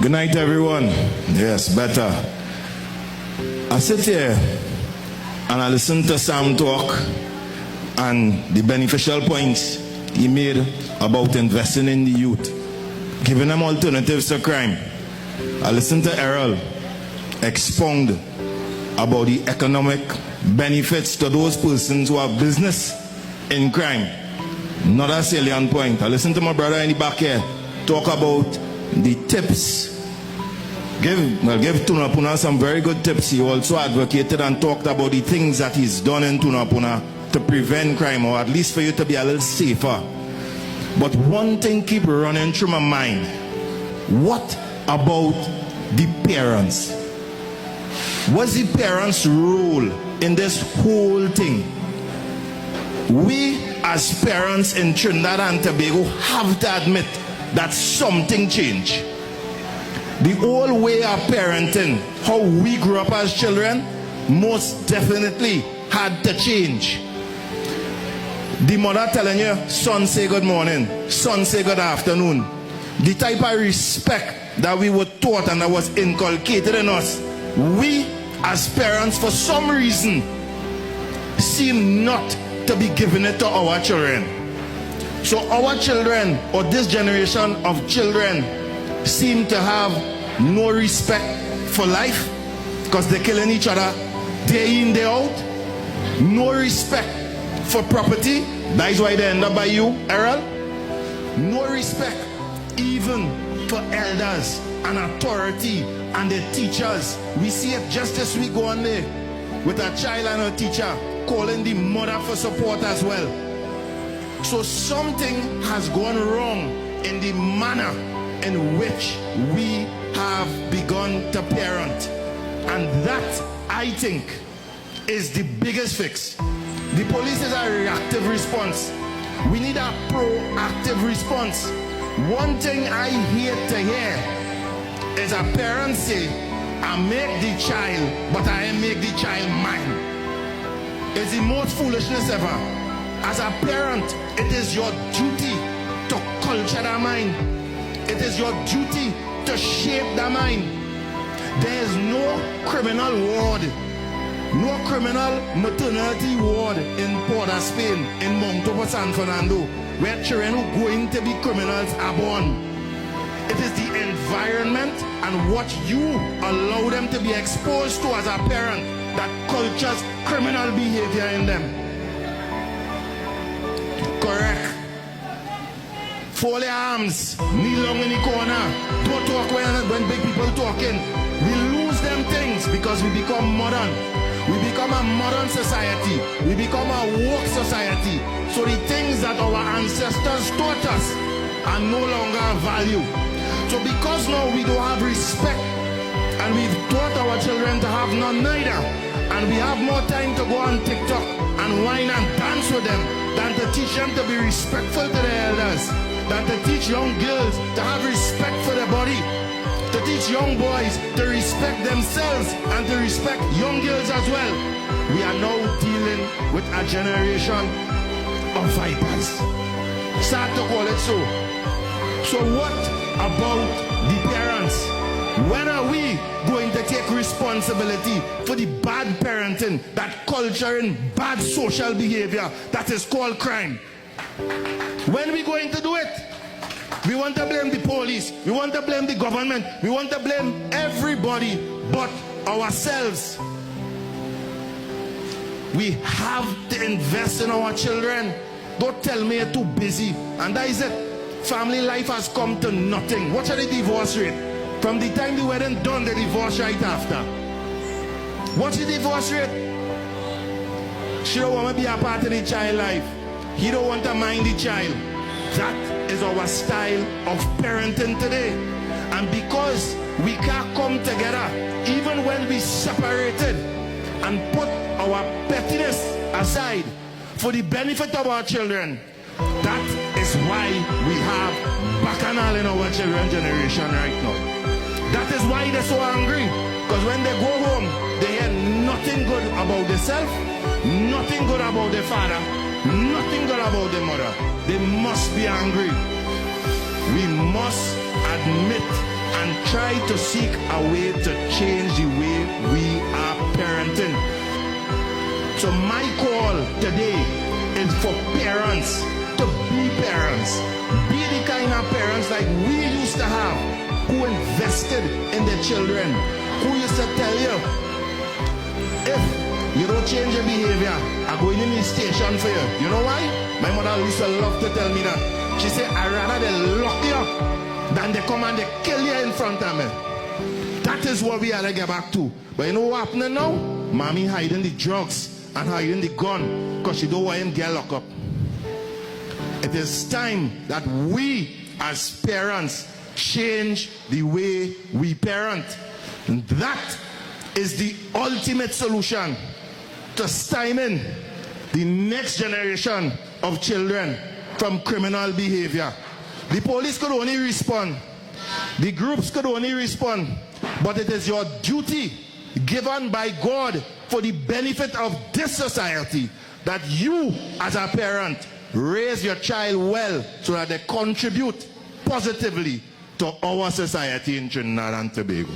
Good night, everyone. Yes, better. I sit here and I listen to Sam talk and the beneficial points he made about investing in the youth, giving them alternatives to crime. I listened to Errol expound about the economic benefits to those persons who have business in crime. Not a salient point. I listened to my brother in the back here talk about the tips. Give Tunapuna some very good tips. He also advocated and talked about the things that he's done in Tunapuna to prevent crime, or at least for you to be a little safer. But one thing keep running through my mind. What about the parents? What's the parents' role in this whole thing? We as parents in Trinidad and Tobago have to admit that something changed. The old way of parenting, how we grew up as children, most definitely had to change. The mother telling you, son say good morning, son say good afternoon. The type of respect that we were taught and that was inculcated in us, we as parents for some reason seem not to be giving it to our children. So our children, or this generation of children, seem to have no respect for life because they're killing each other day in, day out. No respect for property. That is why they end up by you, Errol. No respect even for elders and authority and the teachers. We see it just this week go on there with a child and a teacher calling the mother for support as well. So something has gone wrong in the manner in which we have begun to parent. And that, I think, is the biggest fix. The police is a reactive response. We need a proactive response. One thing I hate to hear is a parent say, I make the child, but I make the child mine. It's the most foolishness ever. As a parent, it is your duty to culture their mind. It is your duty to shape their mind. There is no criminal ward, no criminal maternity ward in Port of Spain, in Montauban, San Fernando, where children who are going to be criminals are born. It is the environment and what you allow them to be exposed to as a parent that cultures criminal behavior in them. Correct. Fold your arms, kneel down in the corner. Don't talk when big people talking. We lose them things because we become modern. We become a modern society. We become a woke society. So the things that our ancestors taught us are no longer of value. So because now we don't have respect, and we've taught our children to have none neither, and we have more time to go on TikTok and whine and dance with them than to teach them to be respectful to their elders, than to teach young girls to have respect for their body, to teach young boys to respect themselves and to respect young girls as well. We are now dealing with a generation of vipers. Sad to call it so. So what about the parents? When are we going to take responsibility for the bad parenting, that culturing bad social behavior that is called crime? When are we going to do it? We want to blame the police. We want to blame the government. We want to blame everybody but ourselves. We have to invest in our children. Don't tell me you're too busy. And that is it. Family life has come to nothing. Watch the divorce rate. From the time the wedding done, the divorce right after. What's the divorce rate? She don't want to be a part of the child life. He don't want to mind the child. That is our style of parenting today. And because we can't come together, even when we separated, and put our pettiness aside for the benefit of our children, that is why we have bacchanal in our children generation right now. That is why they're so angry. Because when they go home, they hear nothing good about themselves, nothing good about their father, nothing good about their mother. They must be angry. We must admit and try to seek a way to change the way we are parenting. So my call today is for parents to be parents. Be the kind of parents like we used to have, who invested in their children, who used to tell you, if you don't change your behavior, I'm going in the station for you. You know why? My mother used to love to tell me that. She said, I'd rather they lock you up than they come and they kill you in front of me. That is what we had to get back to. But you know what happening now? Mommy hiding the drugs and hiding the gun because she don't want him to get locked up. It is time that we as parents change the way we parent. And that is the ultimate solution to stymie the next generation of children from criminal behavior. The police could only respond. The groups could only respond. But it is your duty given by God for the benefit of this society that you as a parent raise your child well so that they contribute positively to our society in Trinidad and Tobago.